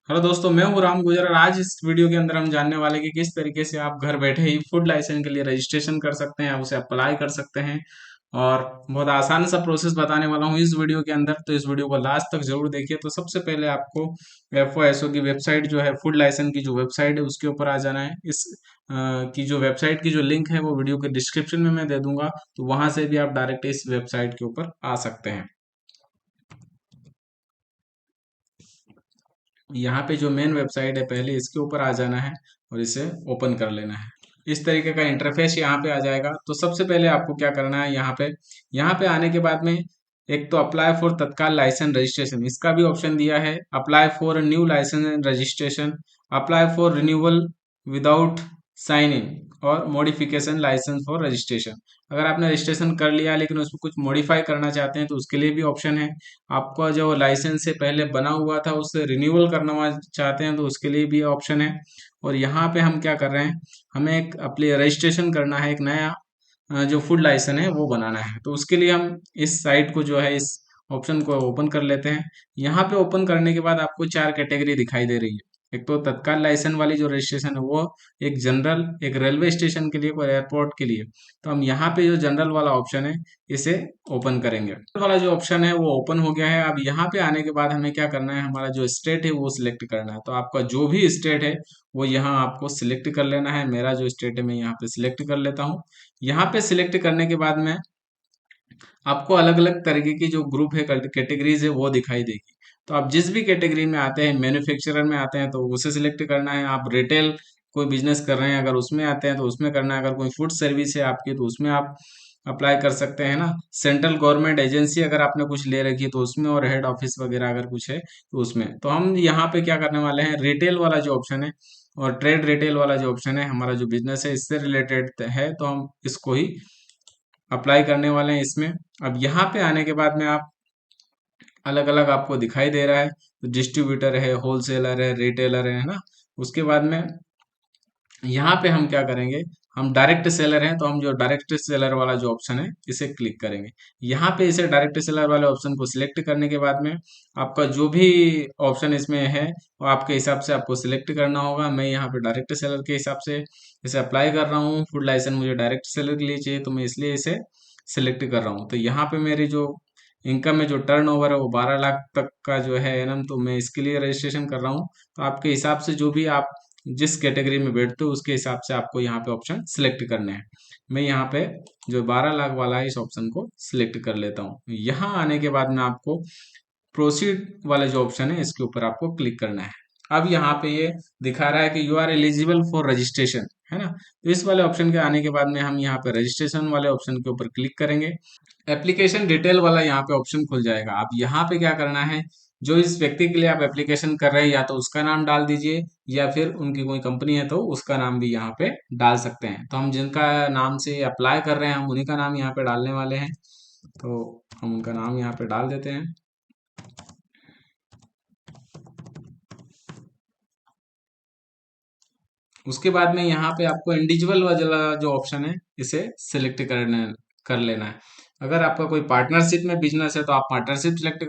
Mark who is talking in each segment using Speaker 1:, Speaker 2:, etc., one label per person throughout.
Speaker 1: Hello दोस्तों, मैं हूँ राम गुजर और आज इस वीडियो के अंदर हम जानने वाले कि किस तरीके से आप घर बैठे ही फूड लाइसेंस के लिए रजिस्ट्रेशन कर सकते हैं, आप उसे अप्लाई कर सकते हैं। और बहुत आसान सा प्रोसेस बताने वाला हूँ इस वीडियो के अंदर, तो इस वीडियो को लास्ट तक जरूर देखिए। तो सबसे पहले आपको एफओएसओ की वेबसाइट जो है, फूड लाइसेंस की जो वेबसाइट है उसके ऊपर आ जाना है। इस की जो वेबसाइट की जो लिंक है वो वीडियो के डिस्क्रिप्शन में मैं दे दूंगा, तो वहां से भी आप डायरेक्ट इस वेबसाइट के ऊपर आ सकते हैं। यहाँ पे जो मेन वेबसाइट है पहले इसके ऊपर आ जाना है और इसे ओपन कर लेना है। इस तरीके का इंटरफेस यहाँ पे आ जाएगा। तो सबसे पहले आपको क्या करना है, यहाँ पे आने के बाद में एक तो apply for tatkal licence registration, इसका भी ऑप्शन दिया है। Apply for new licence registration, apply for renewal without sign in, और मॉडिफिकेशन लाइसेंस फॉर रजिस्ट्रेशन। अगर आपने रजिस्ट्रेशन कर लिया लेकिन उसमें कुछ मॉडिफाई करना चाहते हैं तो उसके लिए भी ऑप्शन है। आपका जो लाइसेंस से पहले बना हुआ था उससे रिन्यूअल करना चाहते हैं तो उसके लिए भी ऑप्शन है। और यहाँ पे हम क्या कर रहे हैं, हमें एक अपने रजिस्ट्रेशन करना है, एक नया जो फूड लाइसेंस है वो बनाना है। तो उसके लिए हम इस साइट को जो है, इस ऑप्शन को ओपन कर लेते हैं। यहाँ पे ओपन करने के बाद आपको चार कैटेगरी दिखाई दे रही है। एक तो तत्काल लाइसेंस वाली जो रजिस्ट्रेशन है वो, एक जनरल, एक रेलवे स्टेशन के लिए और एयरपोर्ट के लिए। तो हम यहाँ पे जो जनरल वाला ऑप्शन है इसे ओपन करेंगे। जनरल वाला जो ऑप्शन है वो ओपन हो गया है। अब यहाँ पे आने के बाद हमें क्या करना है, हमारा जो स्टेट है वो सिलेक्ट करना है। तो आपका जो भी स्टेट है वो यहाँ आपको सिलेक्ट कर लेना है। मेरा जो स्टेट है मैं यहाँ पे सिलेक्ट कर लेता हूँ। यहाँ पे सिलेक्ट करने के बाद में आपको अलग अलग तरीके की जो ग्रुप है, कैटेगरीज है वो दिखाई देगी। तो आप जिस भी कैटेगरी में आते हैं, मैन्युफैक्चरर में आते हैं तो उसे सिलेक्ट करना है। आप रिटेल कोई बिजनेस कर रहे हैं अगर उसमें आते हैं तो उसमें करना है। अगर कोई फूड सर्विस है आपकी तो उसमें आप अप्लाई कर सकते हैं ना। सेंट्रल गवर्नमेंट एजेंसी अगर आपने कुछ ले रखी है तो उसमें, और हेड ऑफिस वगैरह अगर कुछ है तो उसमें। तो हम यहाँ पे क्या करने वाले हैं, रिटेल वाला जो ऑप्शन है और ट्रेड रिटेल वाला जो ऑप्शन है, हमारा जो बिजनेस है इससे रिलेटेड है, तो हम इसको ही अप्लाई करने वाले हैं इसमें। अब यहाँ पे आने के बाद में आप अलग अलग आपको दिखाई दे रहा है, तो डिस्ट्रीब्यूटर है, होलसेलर है, रिटेलर है ना। उसके बाद में यहाँ पे हम क्या करेंगे, हम डायरेक्ट सेलर हैं तो हम जो डायरेक्ट सेलर वाला जो ऑप्शन है इसे क्लिक करेंगे। यहाँ पे इसे डायरेक्ट सेलर वाले ऑप्शन को सिलेक्ट करने के बाद में आपका जो भी ऑप्शन इसमें है वो आपके हिसाब से आपको सिलेक्ट करना होगा। मैं यहाँ पे डायरेक्ट सेलर के हिसाब से इसे अप्लाई कर रहा हूँ। फूड लाइसेंस मुझे डायरेक्ट सेलर के लिए चाहिए तो मैं इसलिए इसे सिलेक्ट कर रहा हूँ। तो यहाँ पे मेरी जो इनकम में जो टर्नओवर है वो 12 लाख तक का जो है एनम, तो मैं इसके लिए रजिस्ट्रेशन कर रहा हूँ। तो आपके हिसाब से जो भी आप जिस कैटेगरी में बैठते हो उसके हिसाब से आपको यहाँ पे ऑप्शन सिलेक्ट करने हैं। मैं यहाँ पे जो 12 लाख वाला है इस ऑप्शन को सिलेक्ट कर लेता हूँ। यहाँ आने के बाद में आपको प्रोसीड वाले जो ऑप्शन है इसके ऊपर आपको क्लिक करना है। अब यहाँ पे ये दिखा रहा है कि you are eligible for registration, है ना। तो इस वाले ऑप्शन के आने के बाद में हम यहाँ पे रजिस्ट्रेशन वाले ऑप्शन के ऊपर क्लिक करेंगे। एप्लीकेशन डिटेल वाला यहाँ पे ऑप्शन खुल जाएगा। आप यहाँ पे क्या करना है, जो इस व्यक्ति के लिए आप एप्लीकेशन कर रहे हैं या तो उसका नाम डाल दीजिए, या फिर उनकी कोई कंपनी है तो उसका नाम भी यहाँ पे डाल सकते हैं। तो हम जिनका नाम से अप्लाई कर रहे हैं हम उन्हीं का नाम यहाँ पे डालने वाले हैं। तो हम उनका नाम यहाँ पे डाल देते हैं। उसके बाद में यहाँ पे आपको इंडिविजुअल वाला जो ऑप्शन है इसे सिलेक्ट कर लेना है। अगर आपका कोई पार्टनरशिप में बिजनेस है तो आप पार्टनरशिप सिलेक्ट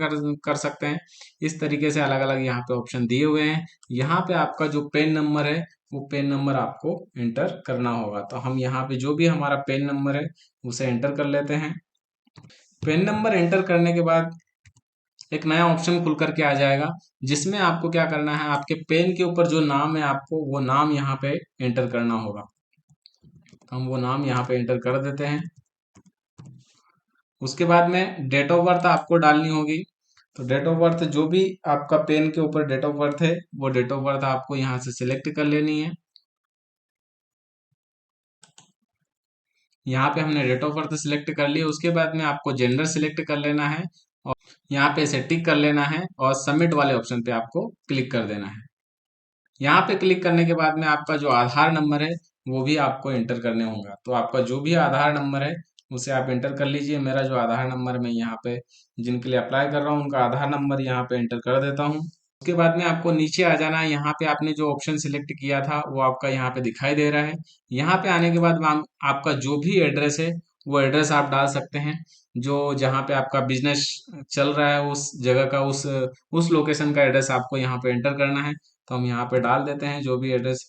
Speaker 1: कर सकते हैं। इस तरीके से अलग अलग यहाँ पे ऑप्शन दिए हुए हैं। यहाँ पे आपका जो पेन नंबर है वो पेन नंबर आपको एंटर करना होगा। तो हम यहाँ पे जो भी हमारा पेन नंबर है उसे एंटर कर लेते हैं। पेन नंबर एंटर करने के बाद एक नया ऑप्शन खुल करके आ जाएगा, जिसमें आपको क्या करना है, आपके पेन के ऊपर जो नाम है आपको वो नाम यहाँ पे एंटर करना होगा। हम वो नाम यहाँ पे एंटर कर देते हैं। उसके बाद में डेट ऑफ बर्थ आपको डालनी होगी। तो डेट ऑफ बर्थ जो भी आपका पेन के ऊपर डेट ऑफ बर्थ है वो डेट ऑफ बर्थ आपको यहाँ से सिलेक्ट कर लेनी है। यहाँ पे हमने डेट ऑफ बर्थ सिलेक्ट कर लिया। उसके बाद में आपको जेंडर सिलेक्ट कर लेना है और यहाँ पे इसे टिक कर लेना है और सबमिट वाले ऑप्शन पे आपको क्लिक कर देना है। यहाँ पे क्लिक करने के बाद में आपका जो आधार नंबर है वो भी आपको एंटर करने होगा। तो आपका जो भी आधार नंबर है उसे आप एंटर कर लीजिए। मेरा जो आधार नंबर मैं यहाँ पे जिनके लिए अप्लाई कर रहा हूँ उनका आधार नंबर यहाँ पे एंटर कर देता हूँ। उसके बाद में आपको नीचे आ जाना है। यहाँ पे आपने जो ऑप्शन सिलेक्ट किया था वो आपका यहाँ पे दिखाई दे रहा है। यहाँ पे आने के बाद में आपका जो भी एड्रेस है वो एड्रेस आप डाल सकते हैं। जो जहाँ पे आपका बिजनेस चल रहा है उस जगह का उस लोकेशन का एड्रेस आपको यहाँ पे एंटर करना है। तो हम यहाँ पे डाल देते हैं जो भी एड्रेस।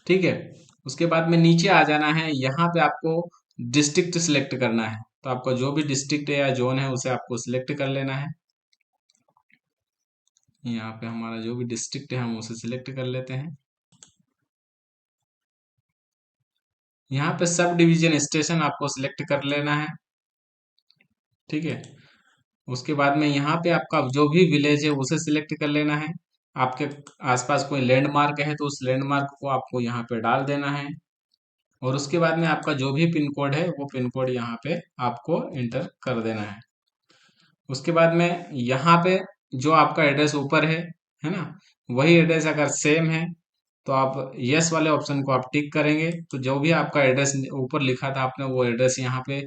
Speaker 1: ठीक है। उसके बाद में नीचे आ जाना है, यहाँ पे आपको डिस्ट्रिक्ट सिलेक्ट करना है। तो आपका जो भी डिस्ट्रिक्ट है या जोन है उसे आपको सिलेक्ट कर लेना है। यहाँ पे हमारा जो भी डिस्ट्रिक्ट है हम उसे सिलेक्ट कर लेते हैं। यहाँ पे सब डिवीजन स्टेशन आपको सिलेक्ट कर लेना है। ठीक है। उसके बाद में यहाँ पे आपका जो भी विलेज है उसे सिलेक्ट कर लेना है। आपके आसपास कोई लैंडमार्क है तो उस लैंडमार्क को आपको यहाँ पे डाल देना है। और उसके बाद में आपका जो भी पिन कोड है वो पिन कोड यहाँ पे आपको इंटर कर देना है। उसके बाद में यहाँ पे जो आपका एड्रेस ऊपर है ना, वही एड्रेस अगर सेम है तो आप यस वाले ऑप्शन को आप टिक करेंगे तो जो भी आपका एड्रेस ऊपर लिखा था आपने वो एड्रेस यहाँ पे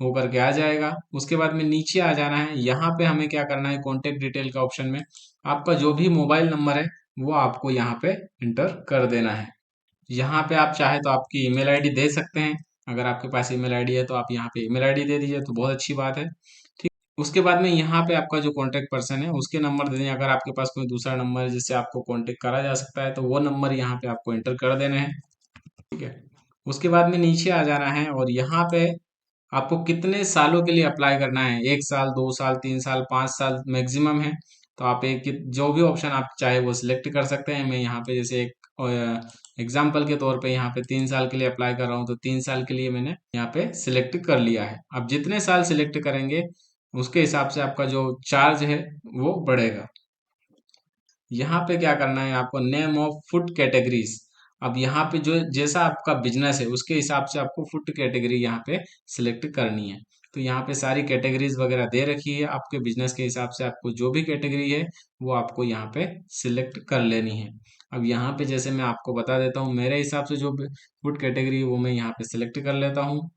Speaker 1: होकर के आ जाएगा। उसके बाद में नीचे आ जाना है, यहाँ पे हमें क्या करना है, कॉन्टेक्ट डिटेल का ऑप्शन में आपका जो भी मोबाइल नंबर है वो आपको यहाँ पे इंटर कर देना है। यहाँ पे आप चाहे तो आपकी ईमेल आईडी दे सकते हैं। अगर आपके पास ईमेल आईडी है तो आप यहाँ पे ईमेल आईडी दे दीजिए तो बहुत अच्छी बात है। ठीक। उसके बाद में यहाँ पे आपका जो कांटेक्ट पर्सन है उसके नंबर दे दें। अगर आपके पास कोई दूसरा नंबर है जिससे आपको कांटेक्ट करा जा सकता है तो वो नंबर यहाँ पे आपको एंटर कर देना है। ठीक है। उसके बाद में नीचे आ जाना है और यहाँ पे आपको कितने सालों के लिए अप्लाई करना है, 1 साल, 2 साल, 3 साल, 5 साल मैक्सिमम है। तो आप एक जो भी ऑप्शन आप चाहे वो सिलेक्ट कर सकते हैं। मैं यहाँ पे जैसे एक एग्जाम्पल के तौर पे यहाँ पे 3 साल के लिए अप्लाई कर रहा हूँ तो 3 साल के लिए मैंने यहाँ पे सिलेक्ट कर लिया है। अब जितने साल सिलेक्ट करेंगे उसके हिसाब से आपका जो चार्ज है वो बढ़ेगा। यहाँ पे क्या करना है आपको, नेम ऑफ फूड कैटेगरीज। अब यहाँ पे जो जैसा आपका बिजनेस है उसके हिसाब से आपको फूड कैटेगरी यहाँ पे सिलेक्ट करनी है। तो यहाँ पे सारी कैटेगरीज वगैरह दे रखी है, आपके बिजनेस के हिसाब से आपको जो भी कैटेगरी है वो आपको यहाँ पे सिलेक्ट कर लेनी है। अब यहाँ पे जैसे मैं आपको बता देता हूँ, मेरे हिसाब से जो फूड कैटेगरी है वो मैं यहाँ पे सिलेक्ट कर लेता हूँ।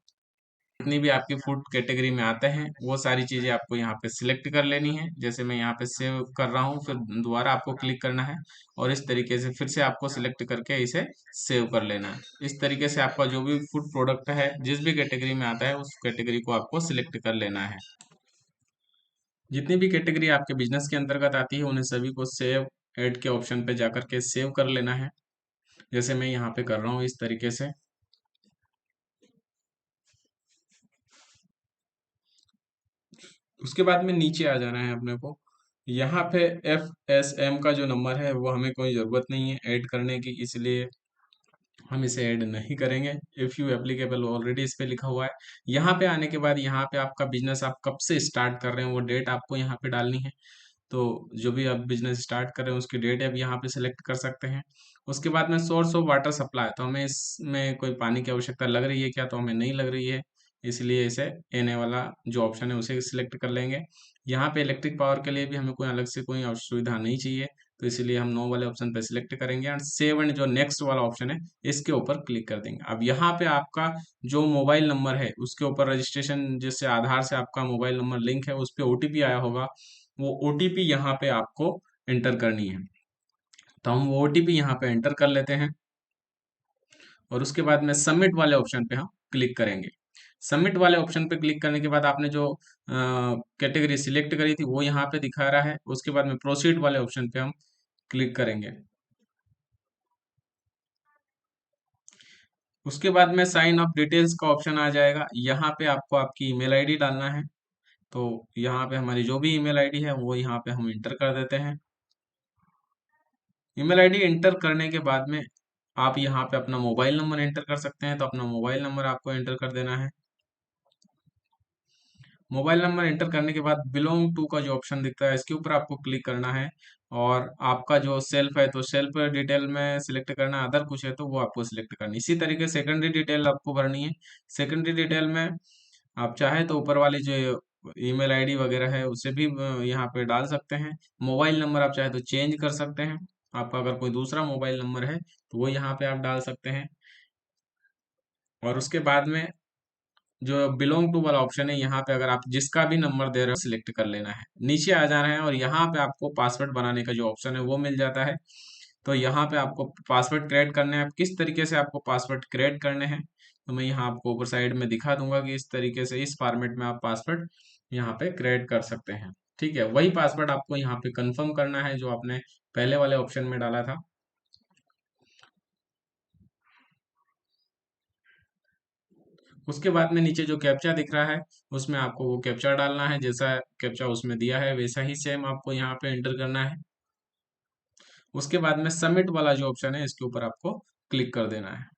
Speaker 1: जितनी भी आपकी फूड कैटेगरी में आते हैं वो सारी चीज़ें आपको यहाँ पे सिलेक्ट कर लेनी है। जैसे मैं यहाँ पे सेव कर रहा हूँ, फिर दोबारा आपको क्लिक करना है और इस तरीके से फिर से आपको सिलेक्ट करके इसे सेव कर लेना है। इस तरीके से आपका जो भी फूड प्रोडक्ट है जिस भी कैटेगरी में आता है उस कैटेगरी को आपको सिलेक्ट कर लेना है। जितनी भी कैटेगरी आपके बिजनेस के अंतर्गत आती है उन्हें सभी को सेव एड के ऑप्शन पे जाकर के सेव कर लेना है, जैसे मैं यहाँ पे कर रहा हूँ इस तरीके से। उसके बाद में नीचे आ जाना है अपने को। यहाँ पे FSM का जो नंबर है वो हमें कोई ज़रूरत नहीं है ऐड करने की, इसलिए हम इसे ऐड नहीं करेंगे। इफ़ यू एप्लीकेबल ऑलरेडी इस पे लिखा हुआ है। यहाँ पे आने के बाद यहाँ पे आपका बिजनेस आप कब से स्टार्ट कर रहे हैं वो डेट आपको यहाँ पे डालनी है। तो जो भी आप बिजनेस स्टार्ट कर रहे हैं उसकी डेट आप यहाँ पे सिलेक्ट कर सकते हैं। उसके बाद में सोर्स ऑफ वाटर सप्लाई, तो हमें इसमें कोई पानी की आवश्यकता लग रही है क्या, तो हमें नहीं लग रही है, इसलिए इसे एन वाला जो ऑप्शन है उसे सिलेक्ट कर लेंगे। यहाँ पे इलेक्ट्रिक पावर के लिए भी हमें कोई अलग से कोई सुविधा नहीं चाहिए, तो इसलिए हम नो वाले ऑप्शन पे सिलेक्ट करेंगे एंड सेव एंड जो नेक्स्ट वाला ऑप्शन है इसके ऊपर क्लिक कर देंगे। अब यहाँ पे आपका जो मोबाइल नंबर है उसके ऊपर रजिस्ट्रेशन, जिससे आधार से आपका मोबाइल नंबर लिंक है उस पर OTP आया होगा, वो OTP यहाँ पे आपको एंटर करनी है। तो हम वो OTP यहाँ पे एंटर कर लेते हैं और उसके बाद में सबमिट वाले ऑप्शन पे हम क्लिक करेंगे। सबमिट वाले ऑप्शन पे क्लिक करने के बाद आपने जो कैटेगरी सिलेक्ट करी थी वो यहाँ पे दिखा रहा है। उसके बाद में प्रोसीड वाले ऑप्शन पे हम क्लिक करेंगे। उसके बाद में साइन अप डिटेल्स का ऑप्शन आ जाएगा। यहाँ पे आपको आपकी ईमेल आईडी डालना है। तो यहाँ पे हमारी जो भी ईमेल आईडी है वो यहाँ पे हम इंटर कर देते हैं। ईमेल आईडी एंटर करने के बाद में आप यहाँ पे अपना मोबाइल नंबर एंटर कर सकते हैं, तो अपना मोबाइल नंबर आपको एंटर कर देना है। मोबाइल नंबर एंटर करने के बाद बिलोंग टू का जो ऑप्शन दिखता है इसके ऊपर आपको क्लिक करना है और आपका जो सेल्फ है तो सेल्फ डिटेल में सिलेक्ट करना है, अदर कुछ है तो वो आपको सिलेक्ट करनी है। इसी तरीके सेकेंडरी डिटेल आपको भरनी है। सेकेंडरी डिटेल में आप चाहे तो ऊपर वाली जो ईमेल आईडी वगैरह है उसे भी यहाँ पे डाल सकते हैं। मोबाइल नंबर आप चाहे तो चेंज कर सकते हैं, आपका अगर कोई दूसरा मोबाइल नंबर है तो वो यहाँ पे आप डाल सकते हैं। और उसके बाद में जो बिलोंग टू वाला ऑप्शन है यहाँ पे अगर आप जिसका भी नंबर दे रहे हो सिलेक्ट कर लेना है। नीचे आ जाना है और यहाँ पे आपको पासवर्ड बनाने का जो ऑप्शन है वो मिल जाता है। तो यहाँ पे आपको पासवर्ड क्रिएट करने हैं, किस तरीके से आपको पासवर्ड क्रिएट करने हैं तो मैं यहाँ आपको ऊपर साइड में दिखा दूंगा कि इस तरीके से इस फॉर्मेट में आप पासवर्ड यहाँ पे क्रिएट कर सकते हैं। ठीक है, वही पासवर्ड आपको यहाँ पे कंफर्म करना है जो आपने पहले वाले ऑप्शन में डाला था। उसके बाद में नीचे जो कैप्चा दिख रहा है उसमें आपको वो कैप्चा डालना है, जैसा कैप्चा उसमें दिया है वैसा ही सेम आपको यहाँ पे एंटर करना है। उसके बाद में सबमिट वाला जो ऑप्शन है इसके ऊपर आपको क्लिक कर देना है।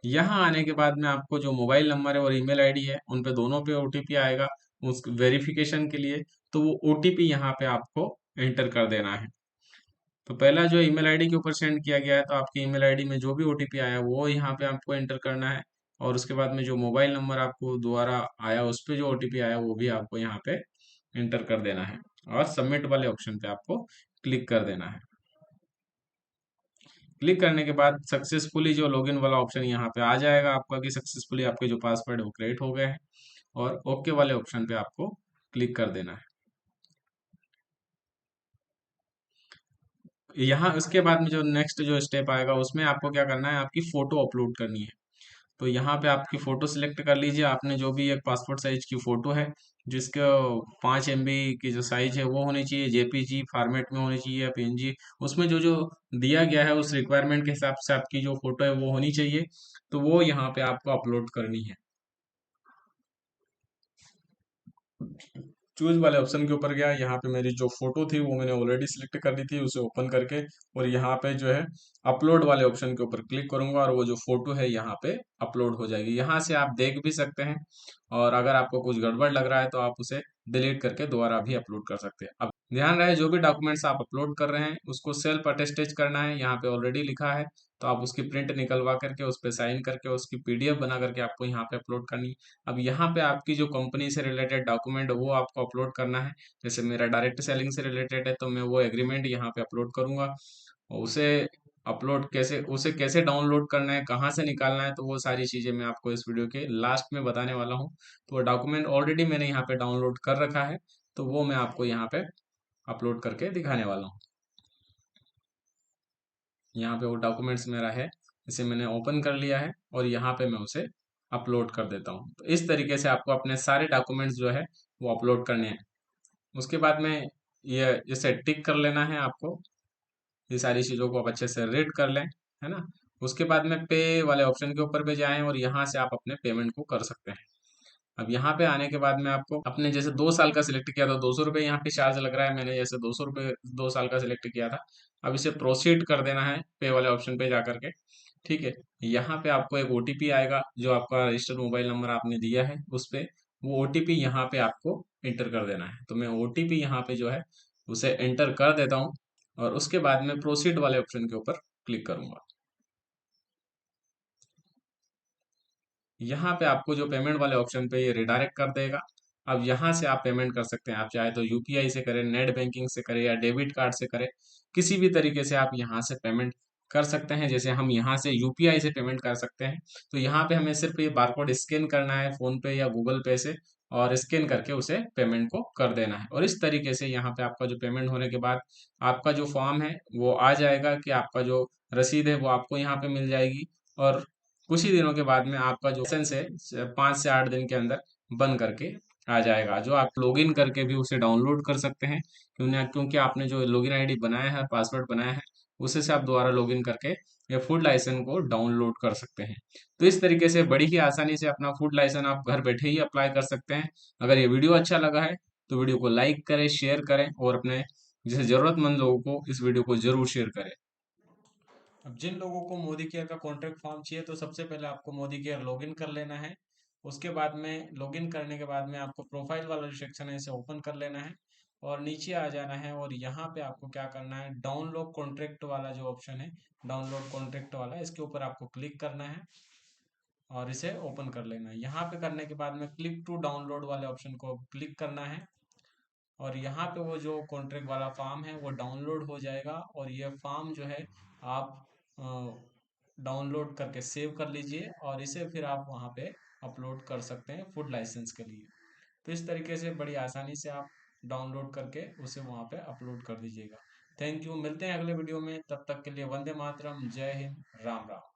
Speaker 1: यहाँ आने के बाद में आपको जो मोबाइल नंबर है और ईमेल आईडी है उन पे दोनों पे ओटीपी आएगा उस वेरिफिकेशन के लिए। तो वो ओटीपी यहाँ पे आपको एंटर कर देना है। तो पहला जो ईमेल आईडी के ऊपर सेंड किया गया है तो आपकी ईमेल आईडी में जो भी ओटीपी आया वो यहाँ पे आपको एंटर करना है। और उसके बाद में जो मोबाइल नंबर आपको दोबारा आया उस पे जो ओटीपी आया वो भी आपको यहाँ पे एंटर कर देना है और सबमिट वाले ऑप्शन पे आपको क्लिक कर देना है। क्लिक करने के बाद सक्सेसफुली जो लॉगिन वाला ऑप्शन यहाँ पे आ जाएगा आपका कि सक्सेसफुली आपके जो पासवर्ड है वो क्रिएट हो गए हैं। और ओके वाले ऑप्शन पे आपको क्लिक कर देना है। यहाँ उसके बाद में जो नेक्स्ट जो स्टेप आएगा उसमें आपको क्या करना है, आपकी फोटो अपलोड करनी है। तो यहाँ पे आपकी फोटो सिलेक्ट कर लीजिए। आपने जो भी एक पासपोर्ट साइज की फोटो है जिसका 5 MB की जो साइज है वो होनी चाहिए, जेपीजी फॉर्मेट में होनी चाहिए या पीएनजी, उसमें जो जो दिया गया है उस रिक्वायरमेंट के हिसाब से आपकी जो फोटो है वो होनी चाहिए। तो वो यहाँ पे आपको अपलोड करनी है। चूज वाले ऑप्शन के ऊपर गया, यहाँ पे मेरी जो फोटो थी वो मैंने ऑलरेडी सिलेक्ट कर ली थी, उसे ओपन करके और यहाँ पे जो है अपलोड वाले ऑप्शन के ऊपर क्लिक करूंगा और वो जो फोटो है यहाँ पे अपलोड हो जाएगी। यहाँ से आप देख भी सकते हैं और अगर आपको कुछ गड़बड़ लग रहा है तो आप उसे डिलीट करके दोबारा भी अपलोड कर सकते हैं। अब ध्यान रहे जो भी डॉक्यूमेंट्स आप अपलोड कर रहे हैं उसको सेल्फ अटेस्टेज करना है, यहाँ पे ऑलरेडी लिखा है। तो आप उसकी प्रिंट निकलवा करके उस पर साइन करके उसकी पीडीएफ बना करके आपको यहाँ पे अपलोड करनी है। अब यहाँ पे आपकी जो कंपनी से रिलेटेड डॉक्यूमेंट है वो आपको अपलोड करना है। जैसे मेरा डायरेक्ट सेलिंग से रिलेटेड है तो मैं वो एग्रीमेंट यहाँ पे अपलोड करूंगा। और उसे कैसे डाउनलोड करना है, कहाँ से निकालना है, तो वो सारी चीज़ें मैं आपको इस वीडियो के लास्ट में बताने वाला हूँ। तो वो डॉक्यूमेंट ऑलरेडी मैंने यहाँ पे डाउनलोड कर रखा है तो वो मैं आपको यहाँ पे अपलोड करके दिखाने वाला हूँ। यहाँ पे वो डॉक्यूमेंट्स मेरा है, इसे मैंने ओपन कर लिया है और यहाँ पे मैं उसे अपलोड कर देता हूँ। तो इस तरीके से आपको अपने सारे डॉक्यूमेंट्स जो है वो अपलोड करने हैं। उसके बाद में ये जैसे टिक कर लेना है आपको, ये सारी चीज़ों को आप अच्छे से रीड कर लें, है ना। उसके बाद में पे वाले ऑप्शन के ऊपर पे जाएं और यहाँ से आप अपने पेमेंट को कर सकते हैं। अब यहाँ पे आने के बाद में आपको अपने जैसे 2 साल का सिलेक्ट किया था, 200 रुपये यहाँ पे चार्ज लग रहा है, मैंने जैसे 200 रुपये 2 साल का सिलेक्ट किया था। अब इसे प्रोसीड कर देना है पे वाले ऑप्शन पे जा करके। ठीक है, यहाँ पे आपको एक ओटीपी आएगा जो आपका रजिस्टर्ड मोबाइल नंबर आपने दिया है उस पे, वो ओटीपी यहाँ पे आपको एंटर कर देना है। तो मैं ओटीपी यहाँ पे जो है उसे एंटर कर देता हूँ और उसके बाद में प्रोसीड वाले ऑप्शन के ऊपर क्लिक करूंगा। यहाँ पे आपको जो पेमेंट वाले ऑप्शन पे ये रिडायरेक्ट कर देगा। अब यहाँ से आप पेमेंट कर सकते हैं, आप चाहे तो यूपीआई से करें, नेट बैंकिंग से करें या डेबिट कार्ड से करें, किसी भी तरीके से आप यहाँ से पेमेंट कर सकते हैं। जैसे हम यहाँ से यूपीआई से पेमेंट कर सकते हैं तो यहाँ पे हमें सिर्फ ये बारकोड स्कैन करना है फोन पे या गूगल पे से और स्कैन करके उसे पेमेंट को कर देना है। और इस तरीके से यहाँ पे आपका जो पेमेंट होने के बाद आपका जो फॉर्म है वो आ जाएगा कि आपका जो रसीद है वो आपको यहाँ पे मिल जाएगी। और कुछ ही दिनों के बाद में आपका जो लाइसेंस है 5 से 8 दिन के अंदर बन करके आ जाएगा, जो आप लॉगिन करके भी उसे डाउनलोड कर सकते हैं। क्योंकि आपने जो लॉगिन आईडी बनाया है, पासवर्ड बनाया है, उसे से आप दोबारा लॉगिन करके ये फूड लाइसेंस को डाउनलोड कर सकते हैं। तो इस तरीके से बड़ी ही आसानी से अपना फूड लाइसेंस आप घर बैठे ही अप्लाई कर सकते हैं। अगर ये वीडियो अच्छा लगा है तो वीडियो को लाइक करें, शेयर करें और अपने जैसे जरूरतमंद लोगों को इस वीडियो को जरूर शेयर करें। अब जिन लोगों को मोदी केयर का कॉन्ट्रैक्ट फॉर्म चाहिए तो सबसे पहले आपको मोदी केयर लॉगिन कर लेना है। उसके बाद में लॉगिन करने के बाद में आपको प्रोफाइल वाला जो सेक्शन है इसे ओपन कर लेना है और नीचे आ जाना है और यहाँ पे आपको क्या करना है, डाउनलोड कॉन्ट्रैक्ट वाला जो ऑप्शन है, डाउनलोड कॉन्ट्रैक्ट वाला, इसके ऊपर आपको क्लिक करना है और इसे ओपन कर लेना है। यहाँ पे करने के बाद में क्लिक टू डाउनलोड वाले ऑप्शन को क्लिक करना है और यहाँ पे वो जो कॉन्ट्रैक्ट वाला फॉर्म है वो डाउनलोड हो जाएगा और ये फॉर्म जो है आप डाउनलोड करके सेव कर लीजिए और इसे फिर आप वहाँ पे अपलोड कर सकते हैं फूड लाइसेंस के लिए। तो इस तरीके से बड़ी आसानी से आप डाउनलोड करके उसे वहाँ पे अपलोड कर दीजिएगा। थैंक यू, मिलते हैं अगले वीडियो में, तब तक के लिए वंदे मातरम, जय हिंद, राम राम।